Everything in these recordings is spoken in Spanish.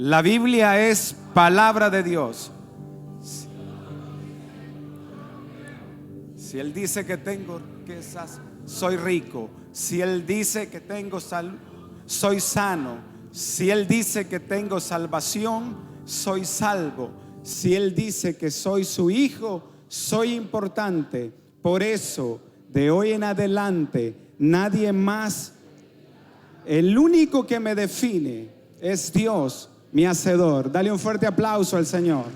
La Biblia es palabra de Dios. Si Él dice que tengo riquezas, soy rico. Si Él dice que tengo salud, soy sano. Si Él dice que tengo salvación, soy salvo. Si Él dice que soy su hijo, soy importante. Por eso, de hoy en adelante, nadie más. El único que me define es Dios, mi hacedor. Dale un fuerte aplauso al Señor.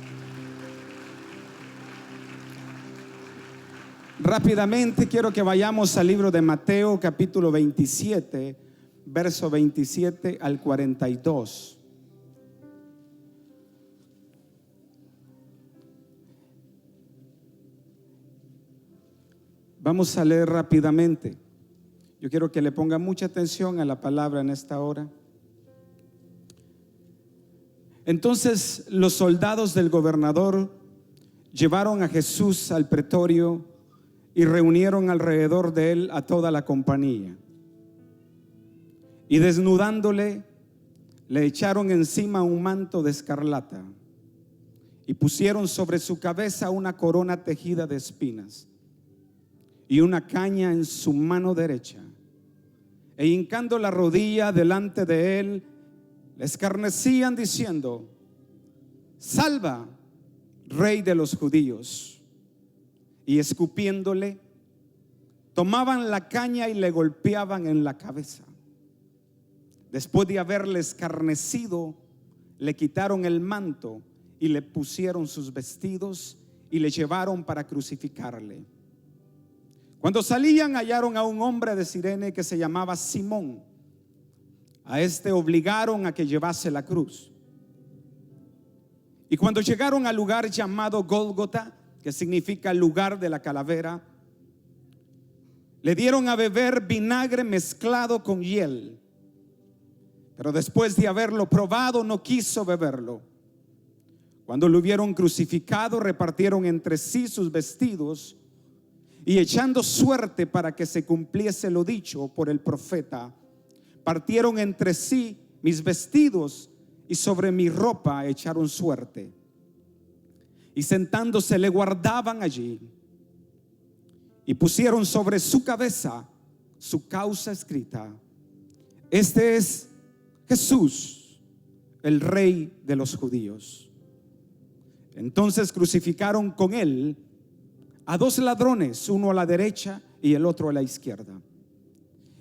Rápidamente quiero que vayamos al libro de Mateo, capítulo 27, verso 27 al 42. Vamos a leer rápidamente. Yo quiero que le ponga mucha atención a la palabra en esta hora. Entonces los soldados del gobernador llevaron a Jesús al pretorio y reunieron alrededor de él a toda la compañía. Y desnudándole, le echaron encima un manto de escarlata y pusieron sobre su cabeza una corona tejida de espinas y una caña en su mano derecha. E hincando la rodilla delante de él, le escarnecían diciendo: Salva, Rey de los judíos. Y escupiéndole, tomaban la caña y le golpeaban en la cabeza. Después de haberle escarnecido, le quitaron el manto y le pusieron sus vestidos y le llevaron para crucificarle. Cuando salían, hallaron a un hombre de Cirene que se llamaba Simón. A este obligaron a que llevase la cruz. Y cuando llegaron al lugar llamado Gólgota, que significa lugar de la calavera, le dieron a beber vinagre mezclado con hiel. Pero después de haberlo probado, no quiso beberlo. Cuando lo hubieron crucificado, repartieron entre sí sus vestidos, y echando suerte para que se cumpliese lo dicho por el profeta, partieron entre sí mis vestidos y sobre mi ropa echaron suerte. Y sentándose le guardaban allí y pusieron sobre su cabeza su causa escrita: Este es Jesús, el Rey de los judíos. Entonces crucificaron con él a dos ladrones, uno a la derecha y el otro a la izquierda.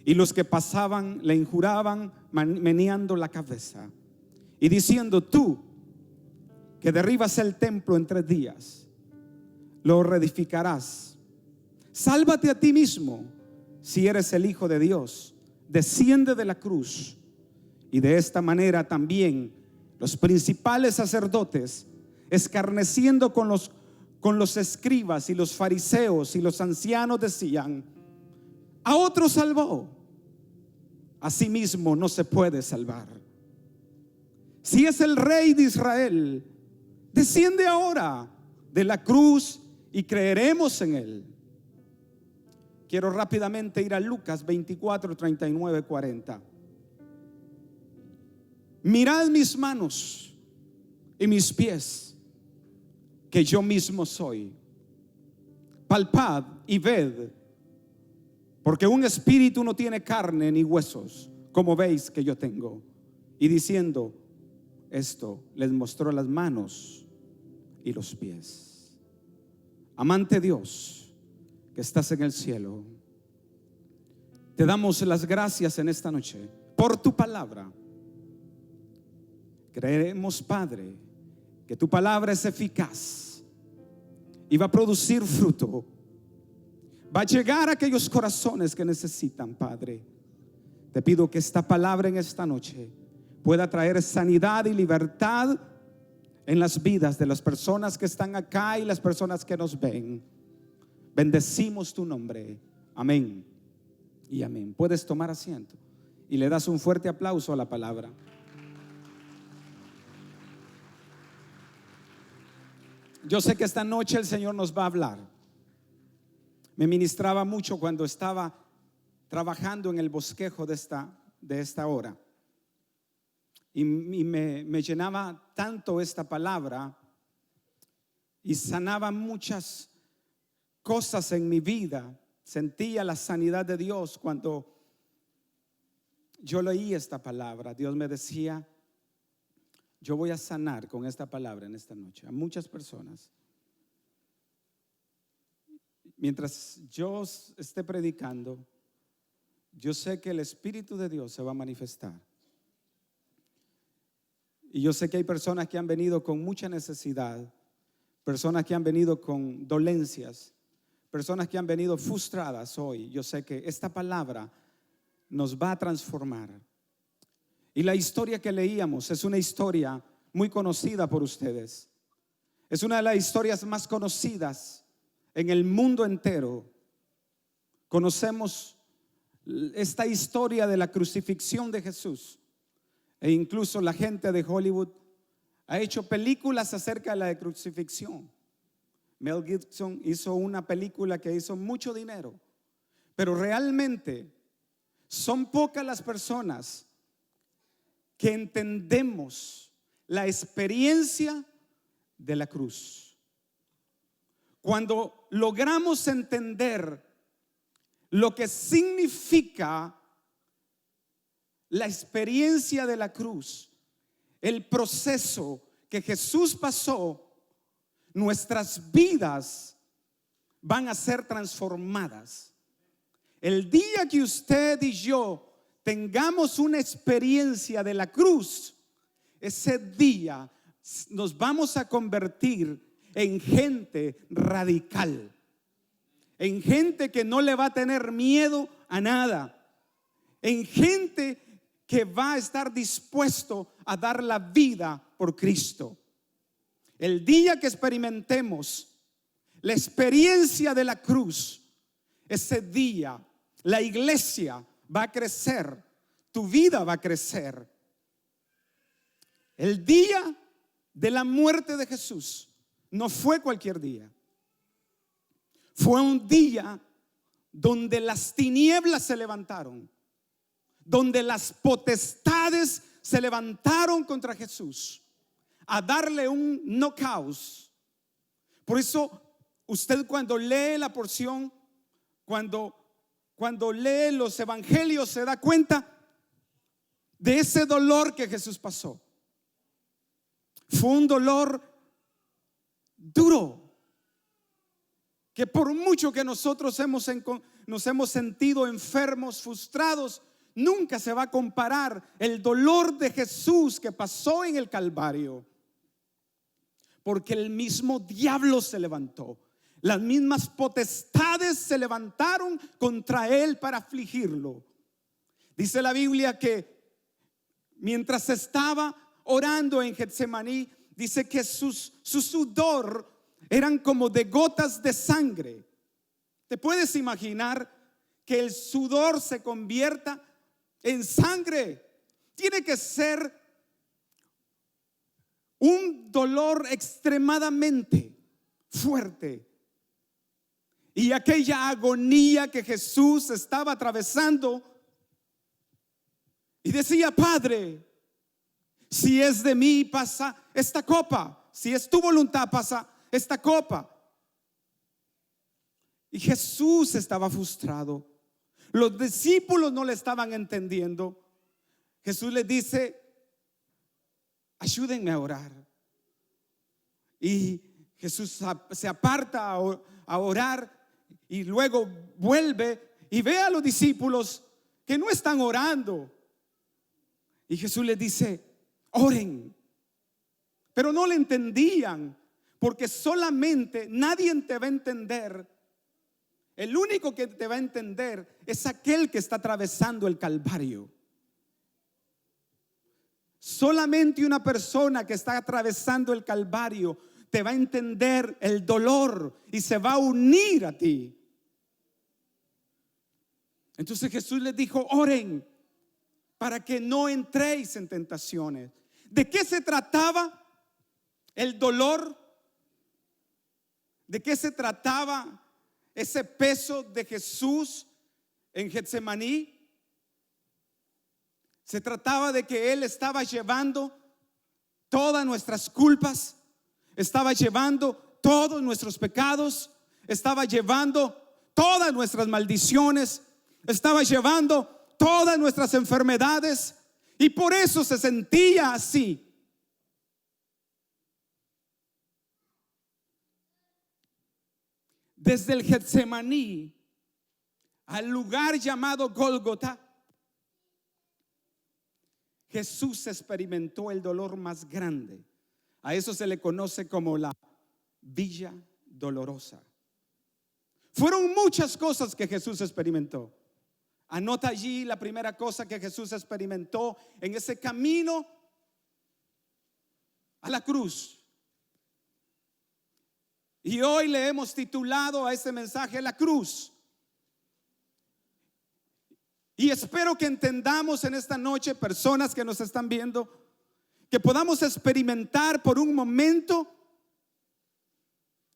Y los que pasaban le injuraban meneando la cabeza y diciendo: Tú que derribas el templo en 3 días, lo reedificarás. Sálvate a ti mismo si eres el Hijo de Dios. Desciende de la cruz. Y de esta manera también los principales sacerdotes, escarneciendo con los escribas y los fariseos y los ancianos, decían: a otro salvó, a sí mismo no se puede salvar. Si es el Rey de Israel, desciende ahora de la cruz y creeremos en él. Quiero rápidamente ir a Lucas 24, 39, 40. Mirad mis manos y mis pies, que yo mismo soy. Palpad y ved, porque un espíritu no tiene carne ni huesos, como veis que yo tengo. Y diciendo esto, les mostró las manos y los pies. Amante Dios, que estás en el cielo, te damos las gracias en esta noche por tu palabra. Creemos, Padre, que tu palabra es eficaz y va a producir fruto. Va a llegar a aquellos corazones que necesitan, Padre. Te pido que esta palabra en esta noche pueda traer sanidad y libertad en las vidas de las personas que están acá y las personas que nos ven. Bendecimos tu nombre. Amén y amén. Puedes tomar asiento y le das un fuerte aplauso a la palabra. Yo sé que esta noche el Señor nos va a hablar. Me ministraba mucho cuando estaba trabajando en el bosquejo de esta hora. me llenaba tanto esta palabra y sanaba muchas cosas en mi vida. Sentía la sanidad de Dios cuando yo leí esta palabra. Dios me decía: yo voy a sanar con esta palabra en esta noche a muchas personas. Mientras yo esté predicando, yo sé que el Espíritu de Dios se va a manifestar. Y yo sé que hay personas que han venido con mucha necesidad, personas que han venido con dolencias, personas que han venido frustradas hoy. Yo sé que esta palabra nos va a transformar. Y la historia que leíamos es una historia muy conocida por ustedes. Es una de las historias más conocidas en el mundo entero. Conocemos esta historia de la crucifixión de Jesús. E incluso la gente de Hollywood ha hecho películas acerca de la crucifixión. Mel Gibson hizo una película que hizo mucho dinero. Pero realmente son pocas las personas que entendemos la experiencia de la cruz. Cuando logramos entender lo que significa la experiencia de la cruz, el proceso que Jesús pasó, nuestras vidas van a ser transformadas. El día que usted y yo tengamos una experiencia de la cruz, ese día nos vamos a convertir en gente radical, en gente que no le va a tener miedo a nada, en gente que va a estar dispuesto a dar la vida por Cristo. El día que experimentemos la experiencia de la cruz, ese día la iglesia va a crecer, tu vida va a crecer. El día de la muerte de Jesús no fue cualquier día. Fue un día donde las tinieblas se levantaron, donde las potestades se levantaron contra Jesús a darle un knockout. Por eso usted cuando lee la porción, cuando lee los evangelios, se da cuenta de ese dolor que Jesús pasó. Fue un dolor duro, que por mucho que nosotros nos hemos sentido enfermos, frustrados, nunca se va a comparar el dolor de Jesús que pasó en el Calvario. Porque el mismo diablo se levantó, las mismas potestades se levantaron contra él para afligirlo. Dice la Biblia que mientras estaba orando en Getsemaní, dice que su sudor eran como de gotas de sangre. ¿Te puedes imaginar que el sudor se convierta en sangre? Tiene que ser un dolor extremadamente fuerte. Y aquella agonía que Jesús estaba atravesando, y decía: Padre, si es de mí, pasa esta copa. Si es tu voluntad, pasa esta copa. Y Jesús estaba frustrado. Los discípulos no le estaban entendiendo. Jesús les dice: ayúdenme a orar. Y Jesús se aparta a orar y luego vuelve y ve a los discípulos que no están orando. Y Jesús les dice: oren. Pero no le entendían, porque solamente nadie te va a entender. El único que te va a entender es aquel que está atravesando el Calvario. Solamente una persona que está atravesando el Calvario te va a entender el dolor y se va a unir a ti. Entonces Jesús les dijo: oren para que no entréis en tentaciones. ¿De qué se trataba el dolor? ¿De qué se trataba ese peso de Jesús en Getsemaní? Se trataba de que Él estaba llevando todas nuestras culpas, estaba llevando todos nuestros pecados, estaba llevando todas nuestras maldiciones, estaba llevando todas nuestras enfermedades, y por eso se sentía así. Desde el Getsemaní al lugar llamado Gólgota, Jesús experimentó el dolor más grande. A eso se le conoce como la Villa Dolorosa. Fueron muchas cosas que Jesús experimentó. Anota allí la primera cosa que Jesús experimentó en ese camino a la cruz. Y hoy le hemos titulado a este mensaje La cruz. Y espero que entendamos en esta noche, personas que nos están viendo, que podamos experimentar por un momento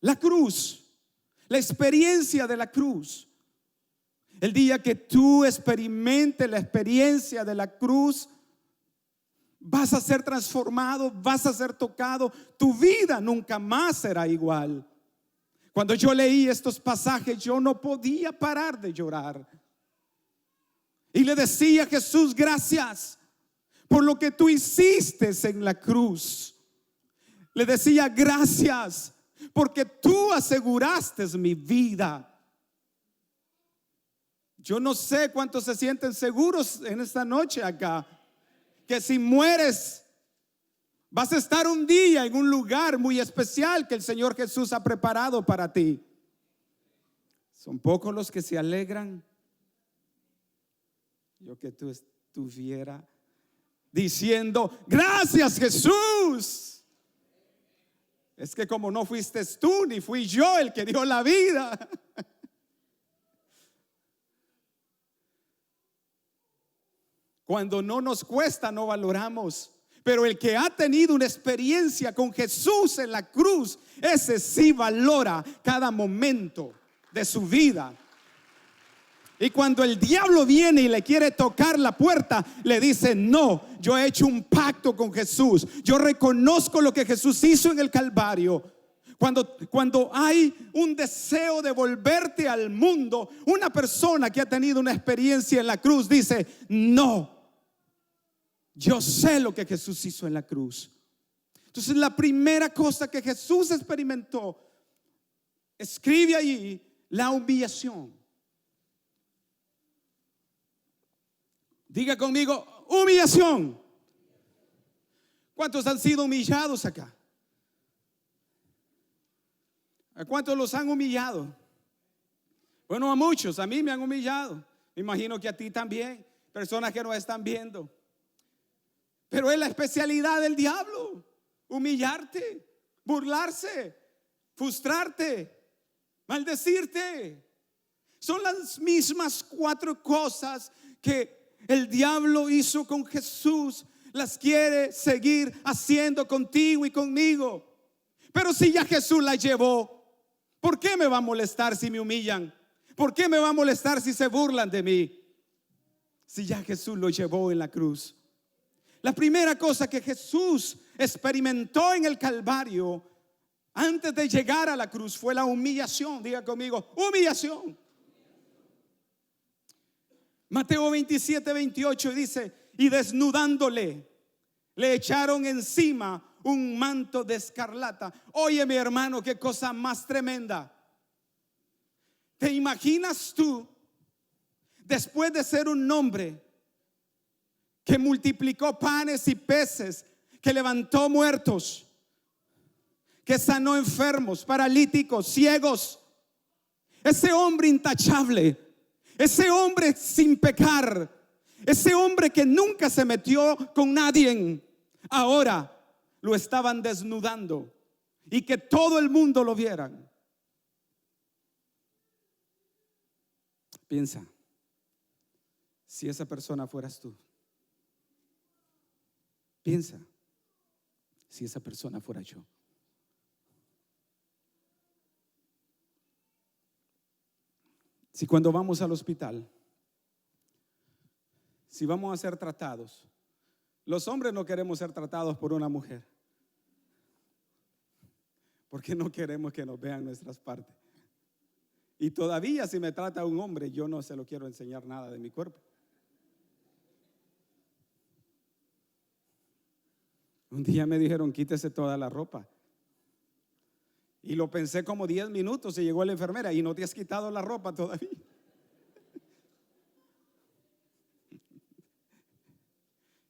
la cruz, la experiencia de la cruz. El día que tú experimentes la experiencia de la cruz, vas a ser transformado, vas a ser tocado. Tu vida nunca más será igual. Cuando yo leí estos pasajes, yo no podía parar de llorar. Y le decía a Jesús: gracias por lo que tú hiciste en la cruz. Le decía: gracias porque tú aseguraste mi vida. Yo no sé cuántos se sienten seguros en esta noche acá, que si mueres vas a estar un día en un lugar muy especial que el Señor Jesús ha preparado para ti. Son pocos los que se alegran. Yo que tú estuviera diciendo: gracias, Jesús. Es que como no fuiste tú ni fui yo el que dio la vida. Cuando no nos cuesta, no valoramos. Pero el que ha tenido una experiencia con Jesús en la cruz, ese sí valora cada momento de su vida. Y cuando el diablo viene y le quiere tocar la puerta, le dice: no, yo he hecho un pacto con Jesús. Yo reconozco lo que Jesús hizo en el Calvario. Cuando hay un deseo de volverte al mundo, una persona que ha tenido una experiencia en la cruz dice: no, yo sé lo que Jesús hizo en la cruz. Entonces la primera cosa que Jesús experimentó, escribe allí, la humillación. Diga conmigo: humillación. ¿Cuántos han sido humillados acá? ¿A cuántos los han humillado? Bueno, a muchos. A mí me han humillado. Me imagino que a ti también. Personas que nos están viendo. Pero es la especialidad del diablo: humillarte, burlarse, frustrarte, maldecirte. Son las mismas 4 cosas que el diablo hizo con Jesús. Las quiere seguir haciendo contigo y conmigo. Pero si ya Jesús la llevó, ¿por qué me va a molestar si me humillan? ¿Por qué me va a molestar si se burlan de mí? Si ya Jesús lo llevó en la cruz. La primera cosa que Jesús experimentó en el Calvario antes de llegar a la cruz fue la humillación. Diga conmigo: humillación. Mateo 27:28 dice: y desnudándole, le echaron encima un manto de escarlata. Oye, mi hermano, qué cosa más tremenda. ¿Te imaginas tú, después de ser un hombre que multiplicó panes y peces, que levantó muertos, que sanó enfermos, paralíticos, ciegos, ese hombre intachable, ese hombre sin pecar, ese hombre que nunca se metió con nadie, ahora lo estaban desnudando y que todo el mundo lo vieran? Piensa, si esa persona fueras tú. Piensa, si esa persona fuera yo. Si cuando vamos al hospital, si vamos a ser tratados, los hombres no queremos ser tratados por una mujer, porque no queremos que nos vean nuestras partes. Y todavía si me trata un hombre, yo no se lo quiero enseñar nada de mi cuerpo. Un día me dijeron, quítese toda la ropa. Y lo pensé como 10 minutos y llegó la enfermera, y no te has quitado la ropa todavía.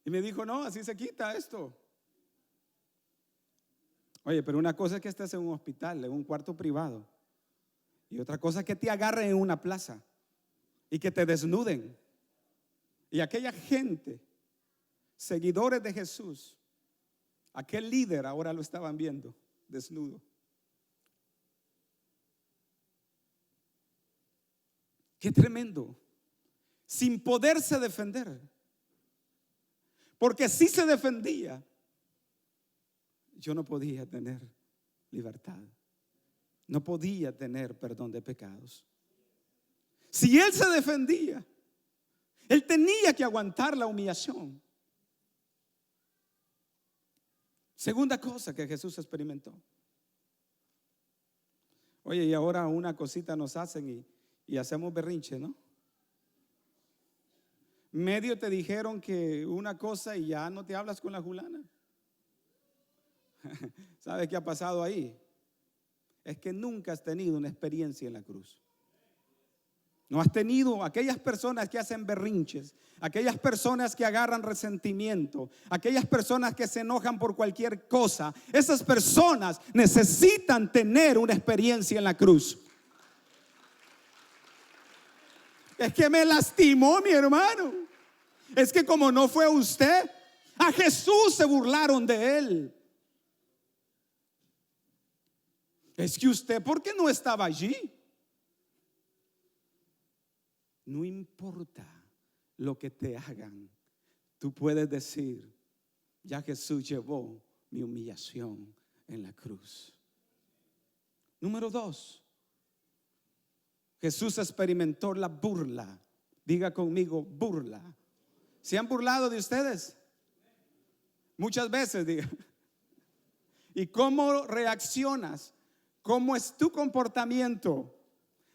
Y me dijo, no, así se quita esto. Oye, pero una cosa es que estés en un hospital, en un cuarto privado, y otra cosa es que te agarren en una plaza y que te desnuden. Y aquella gente, seguidores de Jesús, aquel líder, ahora lo estaban viendo desnudo. Qué tremendo. Sin poderse defender. Porque si se defendía, yo no podía tener libertad. No podía tener perdón de pecados. Si él se defendía, él tenía que aguantar la humillación. Segunda cosa que Jesús experimentó. Oye, y ahora una cosita nos hacen y hacemos berrinche, ¿no? Medio te dijeron que una cosa y ya no te hablas con la fulana. ¿Sabes qué ha pasado ahí? Es que nunca has tenido una experiencia en la cruz. No has tenido aquellas personas que hacen berrinches, aquellas personas que agarran resentimiento, aquellas personas que se enojan por cualquier cosa. Esas personas necesitan tener una experiencia en la cruz. Es que me lastimó mi hermano. Es que como no fue usted, a Jesús se burlaron de él. Es que usted, ¿por qué no estaba allí? No importa lo que te hagan, tú puedes decir, ya Jesús llevó mi humillación en la cruz. Número 2, Jesús experimentó la burla. Diga conmigo, burla. ¿Se han burlado de ustedes? Muchas veces, diga. ¿Y cómo reaccionas? ¿Cómo es tu comportamiento?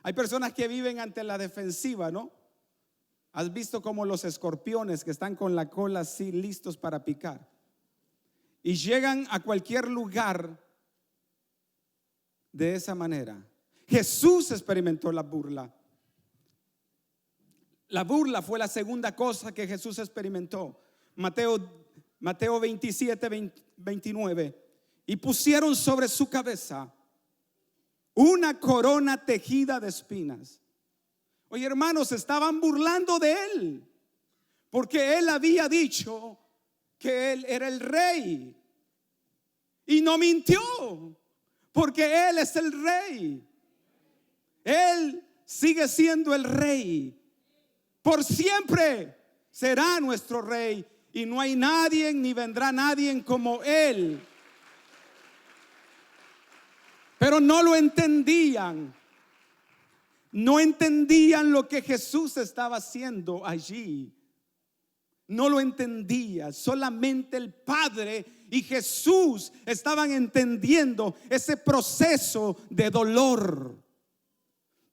Hay personas que viven ante la defensiva, ¿no? ¿Has visto como los escorpiones que están con la cola así listos para picar? Y llegan a cualquier lugar de esa manera. Jesús experimentó la burla. La burla fue la segunda cosa que Jesús experimentó. Mateo 27, 29. Y pusieron sobre su cabeza una corona tejida de espinas. Oye, hermanos, estaban burlando de él, porque él había dicho que él era el rey. Y no mintió, porque él es el rey. Él sigue siendo el rey. Por siempre será nuestro rey. Y no hay nadie ni vendrá nadie como él. Pero no lo entendían. No entendían lo que Jesús estaba haciendo allí. No lo entendía. Solamente el Padre y Jesús estaban entendiendo ese proceso de dolor.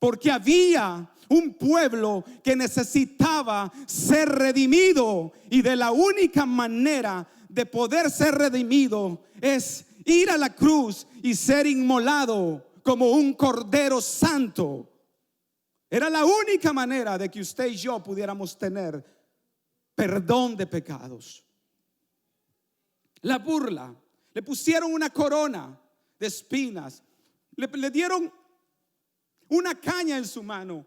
Porque había un pueblo que necesitaba ser redimido. Y de la única manera de poder ser redimido es ir a la cruz y ser inmolado como un cordero santo. Era la única manera de que usted y yo pudiéramos tener perdón de pecados. La burla. Le pusieron una corona de espinas. Le dieron una caña en su mano.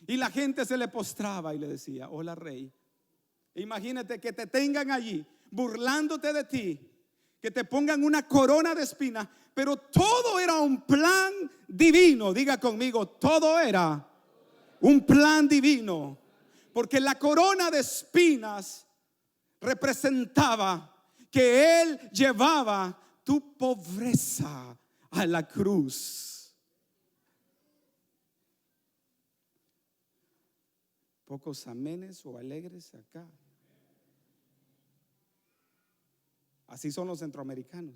Y la gente se le postraba y le decía, hola rey. Imagínate que te tengan allí burlándote de ti, que te pongan una corona de espinas. Pero todo era un plan divino. Diga conmigo, todo era un plan divino. Porque la corona de espinas representaba que él llevaba tu pobreza a la cruz. Pocos amenes o alegres acá. Así son los centroamericanos.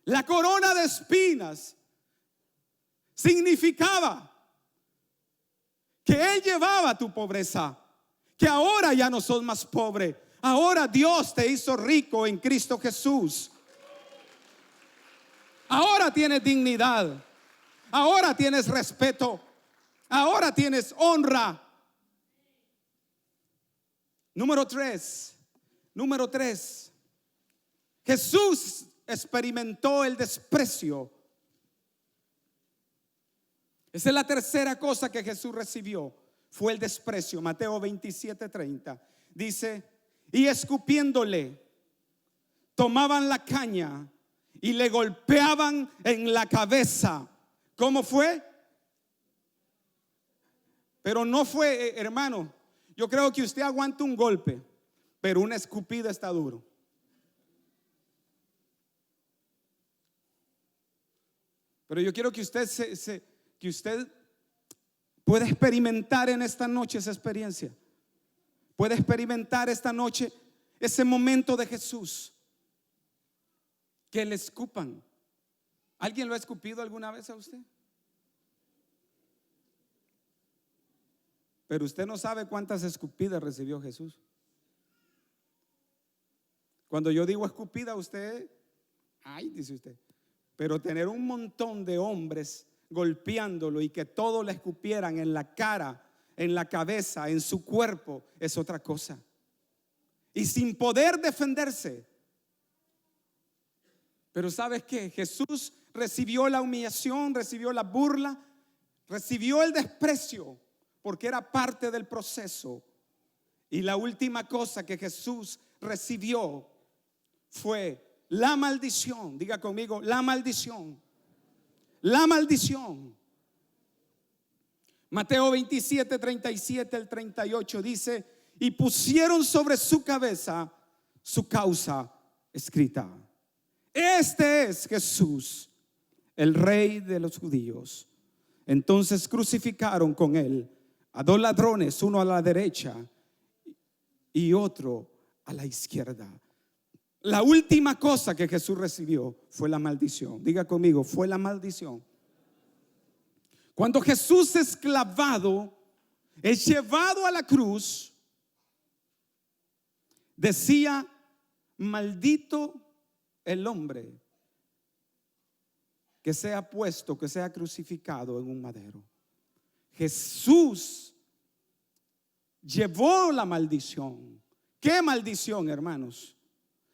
La corona de espinas significaba que Él llevaba tu pobreza, que ahora ya no sos más pobre. Ahora Dios te hizo rico en Cristo Jesús. Ahora tienes dignidad. Ahora tienes respeto. Ahora tienes honra. Número tres. Jesús experimentó el desprecio. Esa es la tercera cosa que Jesús recibió. Fue el desprecio. Mateo 27:30 dice: y escupiéndole, tomaban la caña y le golpeaban en la cabeza. ¿Cómo fue? Pero no fue, hermano, yo creo que usted aguanta un golpe, pero una escupida está duro. Pero yo quiero que usted que usted pueda experimentar en esta noche esa experiencia. Puede experimentar esta noche ese momento de Jesús. Que le escupan. ¿Alguien lo ha escupido alguna vez a usted? Pero usted no sabe cuántas escupidas recibió Jesús. Cuando yo digo escupida, usted, ay, dice usted. Pero tener un montón de hombres golpeándolo y que todos le escupieran en la cara, en la cabeza, en su cuerpo, es otra cosa. Y sin poder defenderse. Pero ¿sabes qué? Jesús recibió la humillación, recibió la burla, recibió el desprecio, porque era parte del proceso. Y la última cosa que Jesús recibió fue la maldición. Diga conmigo, la maldición. La maldición. Mateo 27:37 al 38 dice: y pusieron sobre su cabeza su causa escrita: este es Jesús, el Rey de los judíos. Entonces crucificaron con él a dos ladrones, uno a la derecha y otro a la izquierda. La última cosa que Jesús recibió fue la maldición. Diga conmigo, fue la maldición. Cuando Jesús es clavado, es llevado a la cruz, decía: maldito el hombre que sea puesto, que sea crucificado en un madero. Jesús llevó la maldición. ¿Qué maldición, hermanos?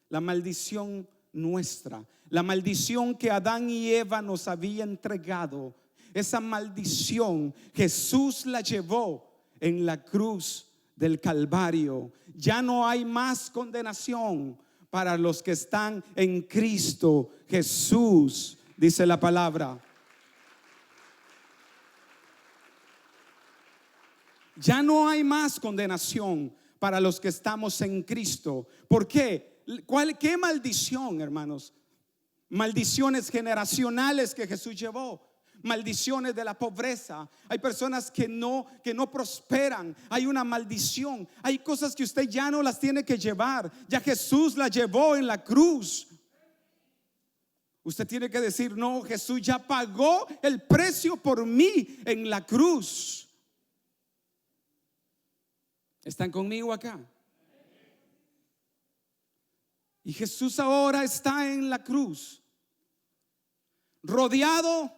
La maldición nuestra, la maldición que Adán y Eva nos había entregado. Esa maldición Jesús la llevó en la cruz del Calvario. Ya no hay más condenación para los que están en Cristo Jesús, dice la palabra. Ya no hay más condenación para los que estamos en Cristo. ¿Por qué? ¿Qué maldición, hermanos? Maldiciones generacionales que Jesús llevó. Maldiciones de la pobreza. Hay personas que no prosperan. Hay una maldición. Hay cosas que usted ya no las tiene que llevar. Ya Jesús las llevó en la cruz. Usted tiene que decir: no, Jesús ya pagó el precio por mí en la cruz. ¿Están conmigo acá? Y Jesús ahora está en la cruz, rodeado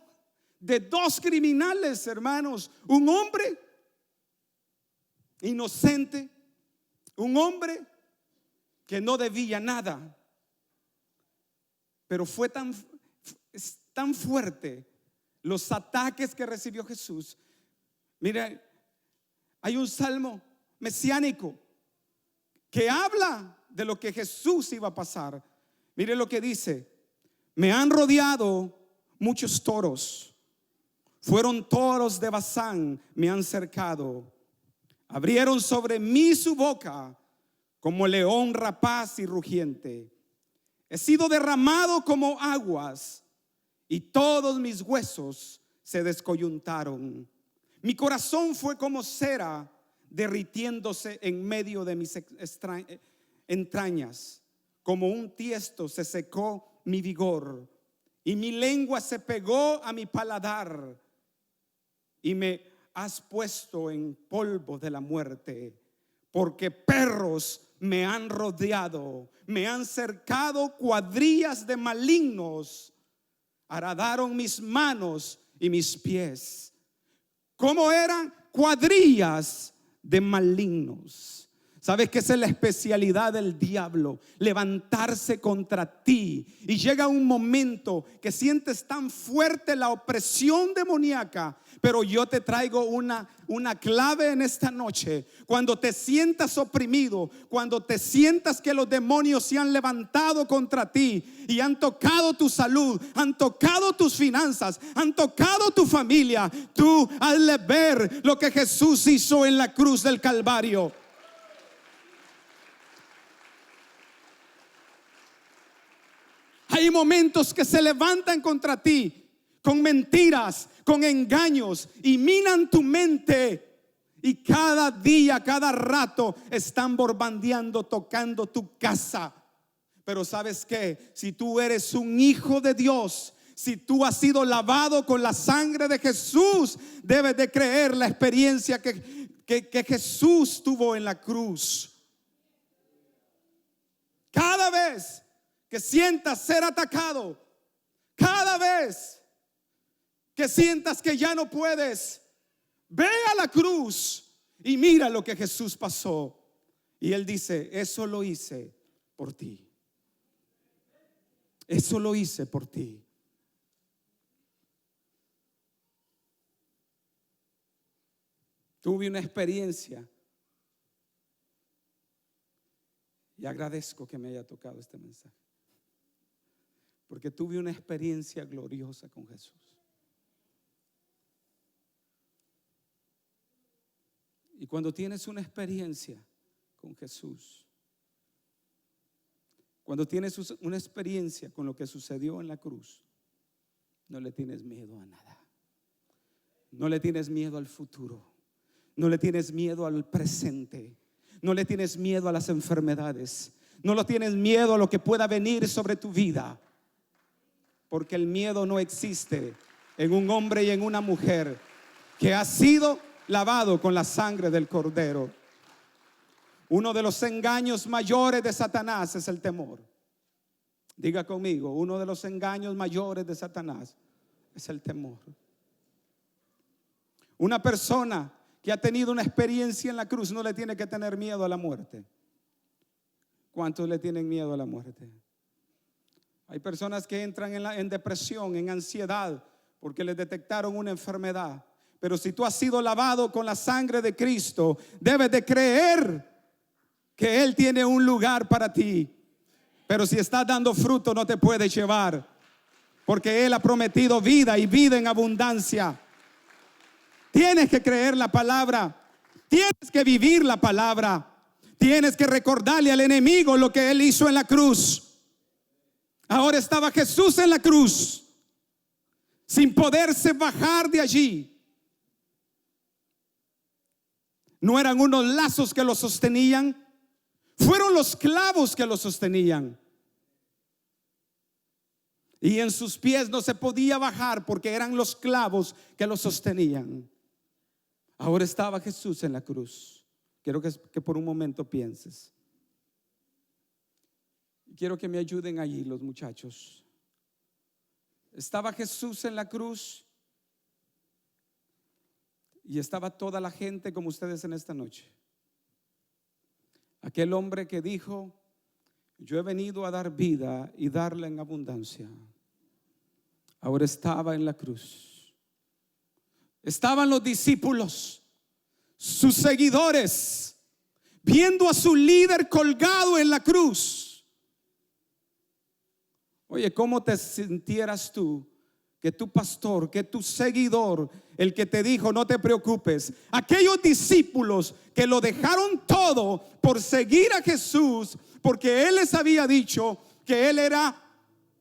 de dos criminales, hermanos. Un hombre inocente, un hombre que no debía nada. Pero fue tan fuerte los ataques que recibió Jesús. Mira, hay un salmo mesiánico que habla de lo que Jesús iba a pasar. Mire lo que dice: me han rodeado muchos toros, fueron toros de Basán, me han cercado, abrieron sobre mí su boca como león rapaz y rugiente. He sido derramado como aguas y todos mis huesos se descoyuntaron. Mi corazón fue como cera derritiéndose en medio de mis entrañas, como un tiesto se secó mi vigor, y mi lengua se pegó a mi paladar, y me has puesto en polvo de la muerte, porque perros me han rodeado, me han cercado cuadrillas de malignos, aradaron mis manos y mis pies. ¿Cómo eran? Cuadrillas de malignos. ¿Sabes qué es la especialidad del diablo? Levantarse contra ti. Y llega un momento que sientes tan fuerte la opresión demoníaca. Pero yo te traigo una clave en esta noche. Cuando te sientas oprimido, cuando te sientas que los demonios se han levantado contra ti y han tocado tu salud, han tocado tus finanzas, han tocado tu familia, tú hazle ver lo que Jesús hizo en la cruz del Calvario. Hay momentos que se levantan contra ti con mentiras, con engaños, y minan tu mente. Y cada día, cada rato están borbandeando, tocando tu casa. Pero ¿sabes qué? Si tú eres un hijo de Dios, si tú has sido lavado con la sangre de Jesús, debes de creer la experiencia que Jesús tuvo en la cruz. Cada vez que sientas ser atacado, cada vez que sientas que ya no puedes, ve a la cruz y mira lo que Jesús pasó. Y Él dice: eso lo hice por ti. Eso lo hice por ti. Tuve una experiencia y agradezco que me haya tocado este mensaje, porque tuve una experiencia gloriosa con Jesús. Y cuando tienes una experiencia con Jesús, cuando tienes una experiencia con lo que sucedió en la cruz, no le tienes miedo a nada. No le tienes miedo al futuro. No le tienes miedo al presente. No le tienes miedo a las enfermedades. No le tienes miedo a lo que pueda venir sobre tu vida. Porque el miedo no existe en un hombre y en una mujer que ha sido lavado con la sangre del Cordero. Uno de los engaños mayores de Satanás es el temor. Diga conmigo: uno de los engaños mayores de Satanás es el temor. Una persona que ha tenido una experiencia en la cruz no le tiene que tener miedo a la muerte. ¿Cuántos le tienen miedo a la muerte? Hay personas que entran en depresión, en ansiedad, porque les detectaron una enfermedad. Pero si tú has sido lavado con la sangre de Cristo, debes de creer que Él tiene un lugar para ti. Pero si estás dando fruto, no te puede llevar, porque Él ha prometido vida y vida en abundancia. Tienes que creer la palabra, tienes que vivir la palabra, tienes que recordarle al enemigo lo que Él hizo en la cruz. Ahora estaba Jesús en la cruz, sin poderse bajar de allí. No eran unos lazos que lo sostenían, fueron los clavos que lo sostenían. Y en sus pies no se podía bajar porque eran los clavos que lo sostenían. Ahora estaba Jesús en la cruz. Quiero que por un momento pienses. Quiero que me ayuden allí los muchachos. Estaba Jesús en la cruz y estaba toda la gente como ustedes en esta noche. Aquel hombre que dijo: yo he venido a dar vida y darla en abundancia. Ahora estaba en la cruz. Estaban los discípulos, sus seguidores, viendo a su líder colgado en la cruz. Oye, ¿cómo te sintieras tú que tu pastor, que tu seguidor, el que te dijo no te preocupes, aquellos discípulos que lo dejaron todo por seguir a Jesús, porque Él les había dicho que Él era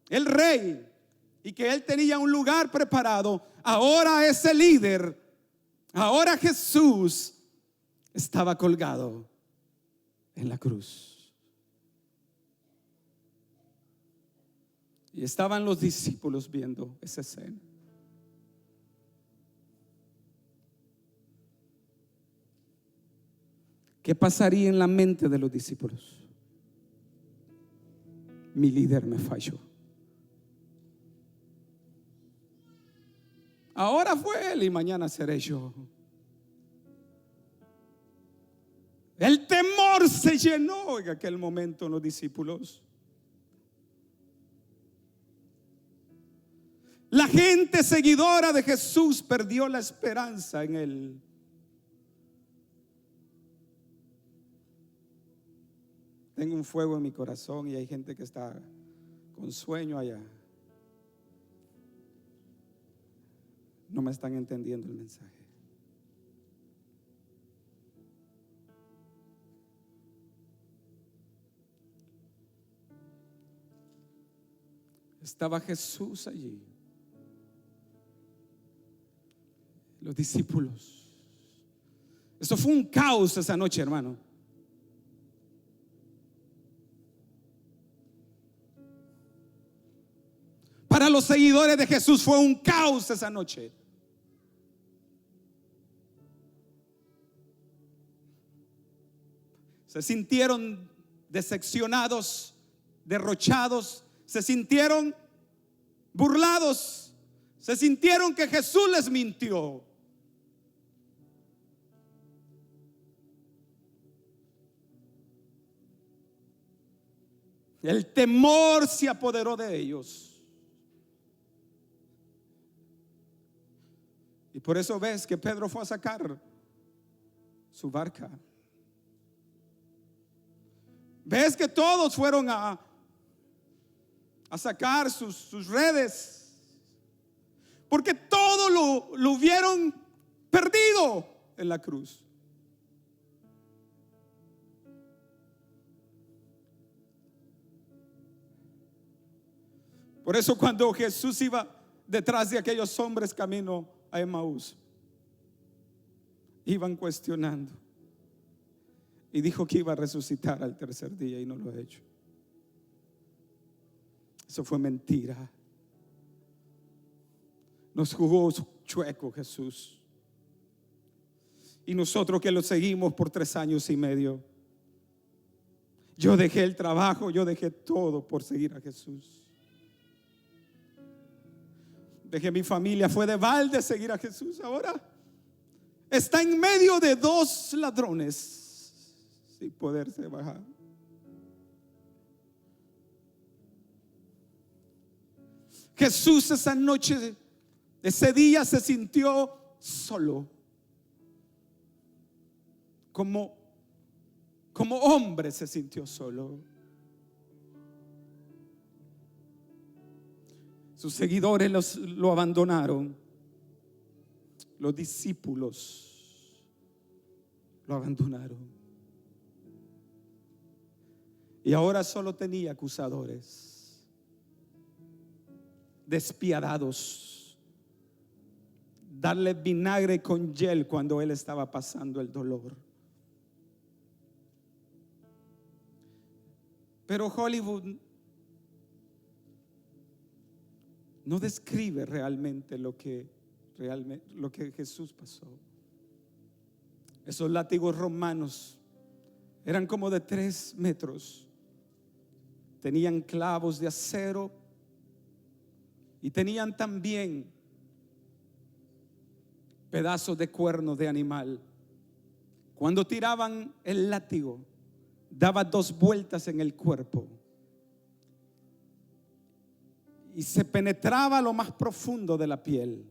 el rey y que Él tenía un lugar preparado? Ahora ese líder, ahora Jesús estaba colgado en la cruz. Y estaban los discípulos viendo esa escena. ¿Qué pasaría en la mente de los discípulos? Mi líder me falló. Ahora fue él y mañana seré yo. El temor se llenó en aquel momento en los discípulos. La gente seguidora de Jesús perdió la esperanza en él. Tengo un fuego en mi corazón y hay gente que está con sueño allá. No me están entendiendo el mensaje. Estaba Jesús allí, los discípulos. Eso fue un caos esa noche, hermano. Para los seguidores de Jesús fue un caos esa noche. Se sintieron decepcionados, derrochados, se sintieron burlados, se sintieron que Jesús les mintió. El temor se apoderó de ellos. Y por eso ves que Pedro fue a sacar su barca. Ves que todos fueron a sacar sus redes, porque todo lo hubieron perdido en la cruz. Por eso cuando Jesús iba detrás de aquellos hombres camino a Emaús, iban cuestionando, y dijo que iba a resucitar al tercer día y no lo ha hecho. Eso fue mentira. Nos jugó chueco Jesús. Y nosotros que lo seguimos por 3 años y medio, yo dejé el trabajo, yo dejé todo por seguir a Jesús. Dejé mi familia, fue de balde seguir a Jesús. Ahora está en medio de 2 ladrones sin poderse bajar. Jesús esa noche, ese día se sintió solo. Como hombre se sintió solo. Sus seguidores lo abandonaron. Los discípulos lo abandonaron. Y ahora solo tenía acusadores, despiadados, darle vinagre con hiel cuando él estaba pasando el dolor. Pero Hollywood no describe realmente lo que Jesús pasó. Esos látigos romanos eran como de 3 metros. Tenían clavos de acero y tenían también pedazos de cuerno de animal. Cuando tiraban el látigo, daba 2 vueltas en el cuerpo y se penetraba a lo más profundo de la piel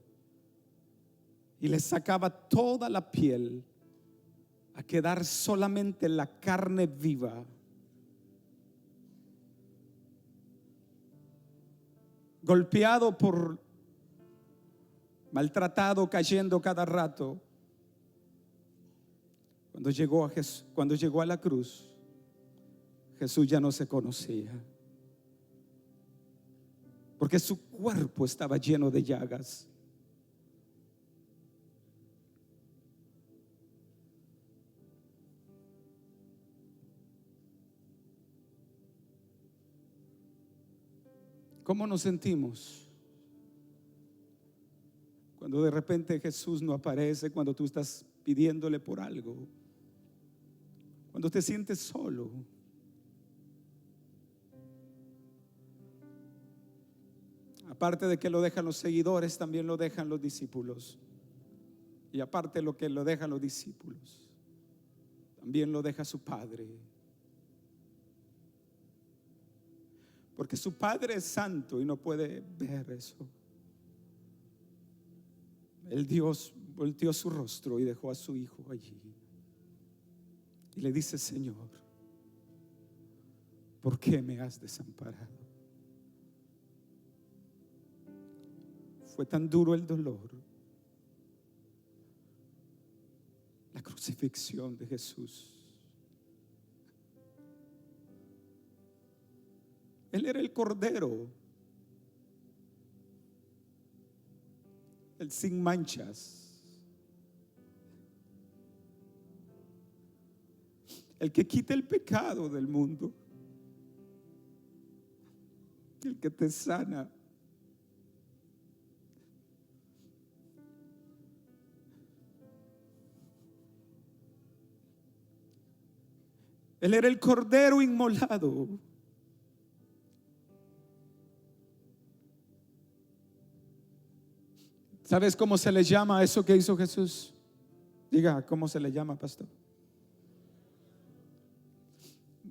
y le sacaba toda la piel a quedar solamente la carne viva. Golpeado maltratado, cayendo cada rato. Cuando llegó a la cruz, Jesús ya no se conocía, porque su cuerpo estaba lleno de llagas. ¿Cómo nos sentimos cuando de repente Jesús no aparece, cuando tú estás pidiéndole por algo, cuando te sientes solo? Aparte de que lo dejan los seguidores, también lo dejan los discípulos. Y aparte de lo que lo dejan los discípulos, también lo deja su padre. Porque su padre es santo y no puede ver eso. El Dios volteó su rostro y dejó a su hijo allí. Y le dice: Señor, ¿por qué me has desamparado? Fue tan duro el dolor, la crucifixión de Jesús. Él era el Cordero, el sin manchas, el que quita el pecado del mundo, el que te sana. Él era el Cordero inmolado. ¿Sabes cómo se le llama a eso que hizo Jesús? Diga, ¿cómo se le llama, pastor?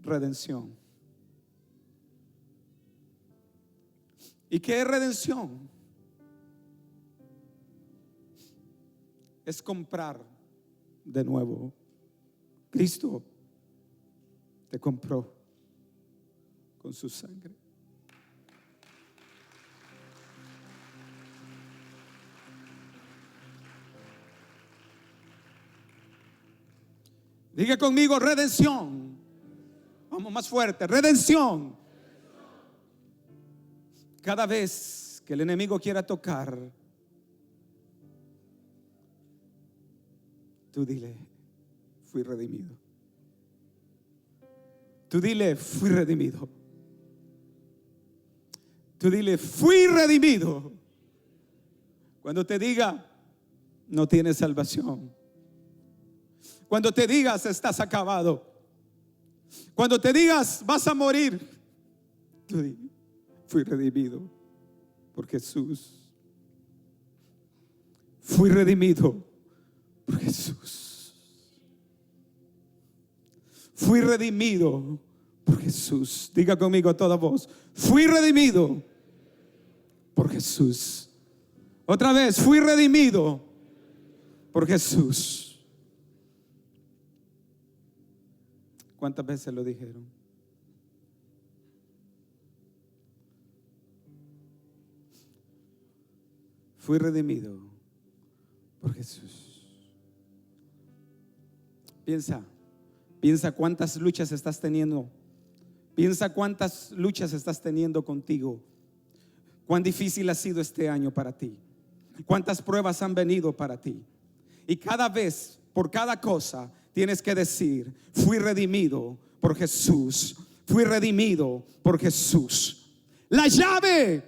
Redención. ¿Y qué es redención? Es comprar de nuevo. Cristo te compró con su sangre. Diga conmigo: redención. Vamos más fuerte: redención. Cada vez que el enemigo quiera tocar, tú dile: fui redimido. Tú dile: fui redimido. Tú dile: fui redimido. Cuando te diga: no tienes salvación. Cuando te digas: estás acabado. Cuando te digas: vas a morir, tú di: fui redimido por Jesús. Fui redimido por Jesús. Fui redimido por Jesús. Diga conmigo a toda voz: fui redimido por Jesús. Otra vez: fui redimido por Jesús. ¿Cuántas veces lo dijeron? Fui redimido por Jesús. Piensa cuántas luchas estás teniendo. Piensa cuántas luchas estás teniendo contigo. Cuán difícil ha sido este año para ti. Cuántas pruebas han venido para ti. Y cada vez, por cada cosa, tienes que decir: fui redimido por Jesús. Fui redimido por Jesús. La llave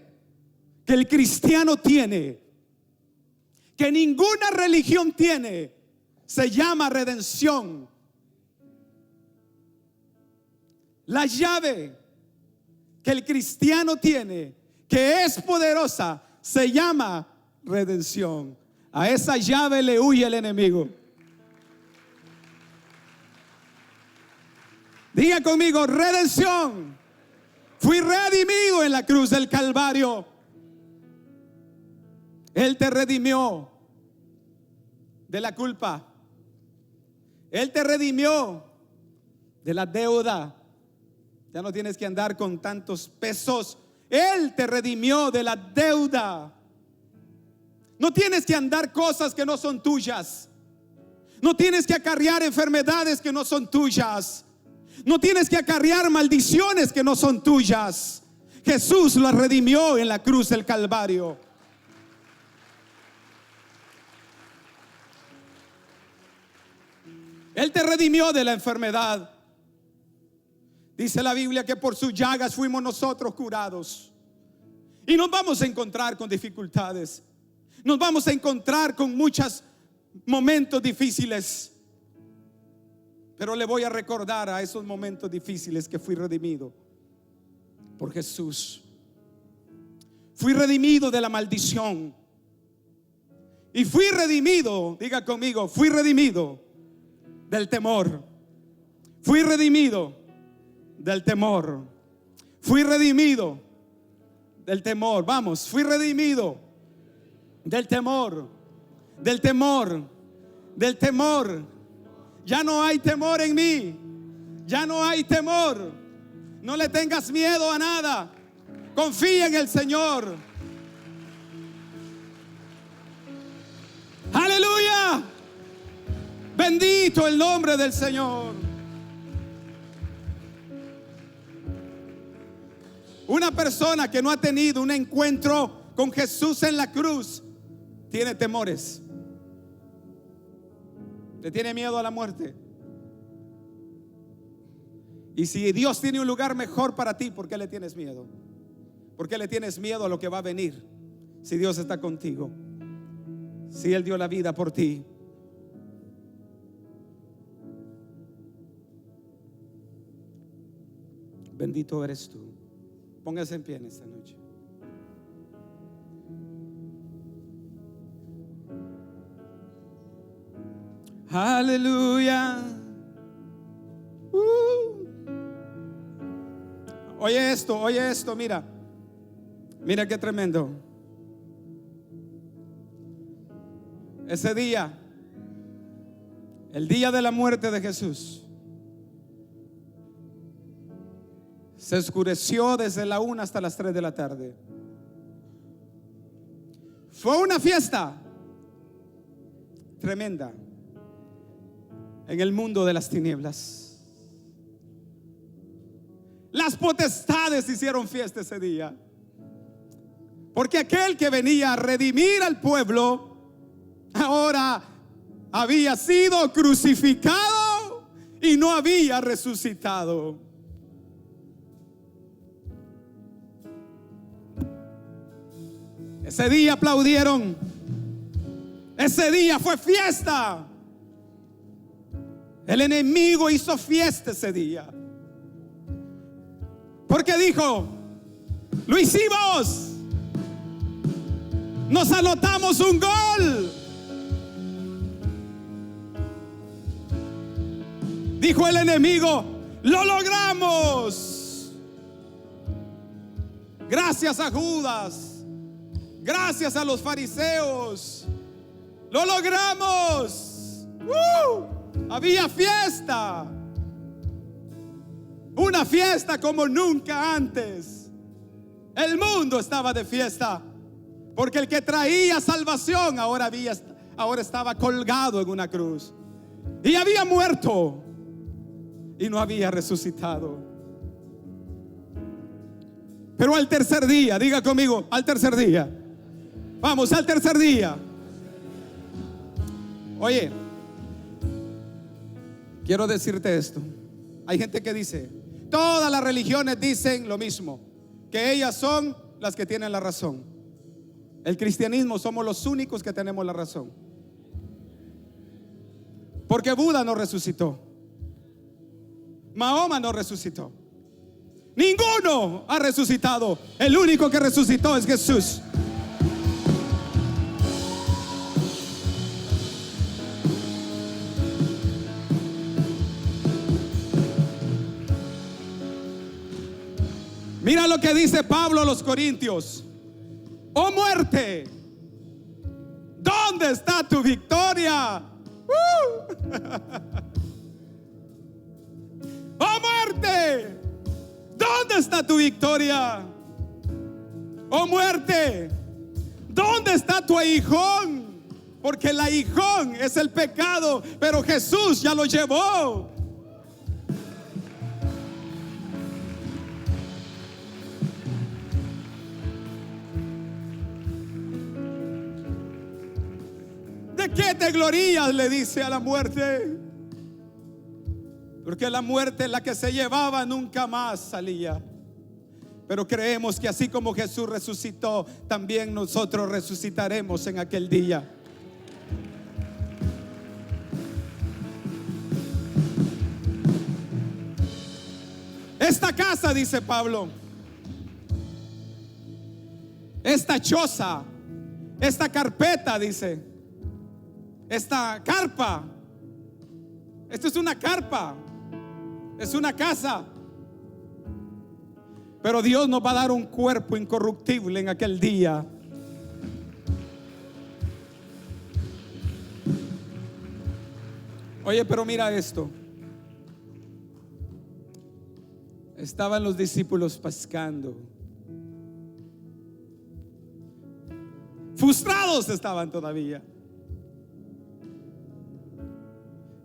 que el cristiano tiene, que ninguna religión tiene, se llama redención. La llave que el cristiano tiene, que es poderosa, se llama redención. A esa llave le huye el enemigo. Diga conmigo: redención. Fui redimido en la cruz del Calvario. Él te redimió de la culpa. Él te redimió de la deuda. Ya no tienes que andar con tantos pesos. Él te redimió de la deuda. No tienes que andar cosas que no son tuyas. No tienes que acarrear enfermedades que no son tuyas. No tienes que acarrear maldiciones que no son tuyas. Jesús las redimió en la cruz del Calvario. Él te redimió de la enfermedad. Dice la Biblia que por sus llagas fuimos nosotros curados. Y nos vamos a encontrar con dificultades. Nos vamos a encontrar con muchos momentos difíciles. Pero le voy a recordar a esos momentos difíciles que fui redimido por Jesús. Fui redimido de la maldición. Y fui redimido, diga conmigo, fui redimido del temor. Fui redimido del temor. Fui redimido del temor. Vamos, fui redimido del temor. Del temor. Del temor. Ya no hay temor en mí. Ya no hay temor. No le tengas miedo a nada. Confía en el Señor. Aleluya. Bendito el nombre del Señor. Una persona que no ha tenido un encuentro con Jesús en la cruz tiene temores. Le tiene miedo a la muerte. Y si Dios tiene un lugar mejor para ti, ¿por qué le tienes miedo? ¿Por qué le tienes miedo a lo que va a venir? Si Dios está contigo, si Él dio la vida por ti. Bendito eres tú. Póngase en pie en esta noche. Aleluya. Oye esto, mira. Mira qué tremendo. Ese día, el día de la muerte de Jesús, se oscureció desde la 1 hasta las 3 de la tarde. Fue una fiesta tremenda en el mundo de las tinieblas. Las potestades hicieron fiesta ese día, porque aquel que venía a redimir al pueblo ahora había sido crucificado y no había resucitado. Ese día aplaudieron. Ese día fue fiesta. El enemigo hizo fiesta ese día, porque dijo: lo hicimos, nos anotamos un gol. Dijo el enemigo: lo logramos. Gracias a Judas, gracias a los fariseos, lo logramos. Había fiesta, una fiesta como nunca antes. El mundo estaba de fiesta, porque el que traía salvación ahora estaba colgado en una cruz y había muerto y no había resucitado. Pero al tercer día, diga conmigo, al tercer día. Vamos, al tercer día. Oye, quiero decirte esto. Hay gente que dice: todas las religiones dicen lo mismo, que ellas son las que tienen la razón. El cristianismo somos los únicos que tenemos la razón, porque Buda no resucitó, Mahoma no resucitó, ninguno ha resucitado. El único que resucitó es Jesús. Mira lo que dice Pablo a los Corintios: oh muerte, ¿dónde está tu victoria? Oh muerte, ¿dónde está tu victoria? Oh muerte, ¿dónde está tu aguijón? Porque el aguijón es el pecado, pero Jesús ya lo llevó. ¿De qué te glorías?, le dice a la muerte. Porque la muerte, la que se llevaba, nunca más salía. Pero creemos que así como Jesús resucitó, también nosotros resucitaremos en aquel día. Esta casa, dice Pablo, esta choza, esta carpeta, dice, esta carpa, esto es una carpa, es una casa. Pero Dios nos va a dar un cuerpo incorruptible en aquel día. Oye, pero mira esto. Estaban los discípulos pescando. Frustrados estaban todavía.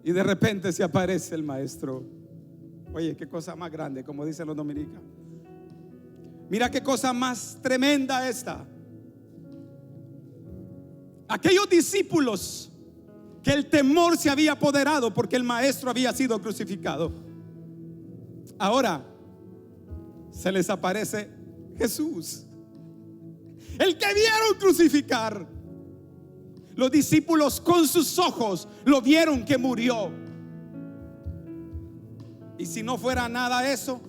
Y de repente se aparece el maestro. Oye, qué cosa más grande, como dicen los dominicanos. Mira qué cosa más tremenda esta. Aquellos discípulos que el temor se había apoderado porque el maestro había sido crucificado, ahora se les aparece Jesús, el que vieron crucificar. Los discípulos con sus ojos lo vieron que murió. Y si no fuera nada eso,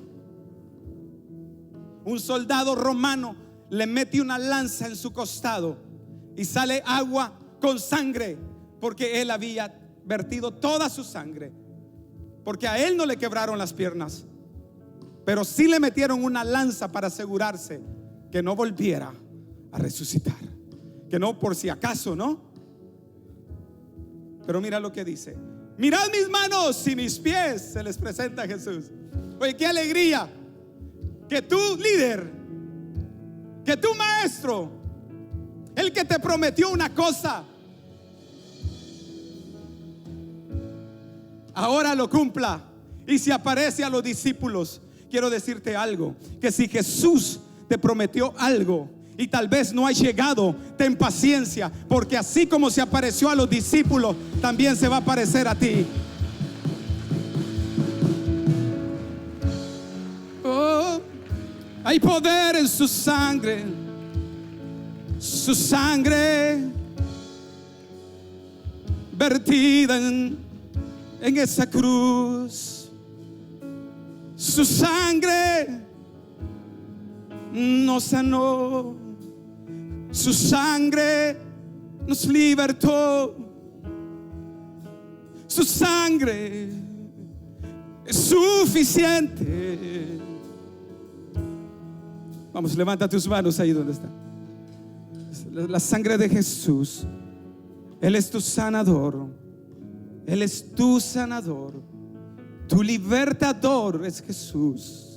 un soldado romano le mete una lanza en su costado y sale agua con sangre, porque él había vertido toda su sangre. Porque a él no le quebraron las piernas, pero sí le metieron una lanza para asegurarse que no volviera a resucitar, que no por si acaso, ¿no? Pero mira lo que dice: mirad mis manos y mis pies. Se les presenta a Jesús. Oye, qué alegría que tu líder, que tu maestro, el que te prometió una cosa, ahora lo cumpla y se aparece a los discípulos. Quiero decirte algo, que si Jesús te prometió algo y tal vez no ha llegado, ten paciencia, porque así como se apareció a los discípulos, también se va a aparecer a ti. Oh, hay poder en su sangre vertida en esa cruz. Su sangre nos sanó, su sangre nos libertó, su sangre es suficiente. Vamos, levanta tus manos ahí donde está. La sangre de Jesús. Él es tu sanador. Él es tu sanador. Tu libertador es Jesús.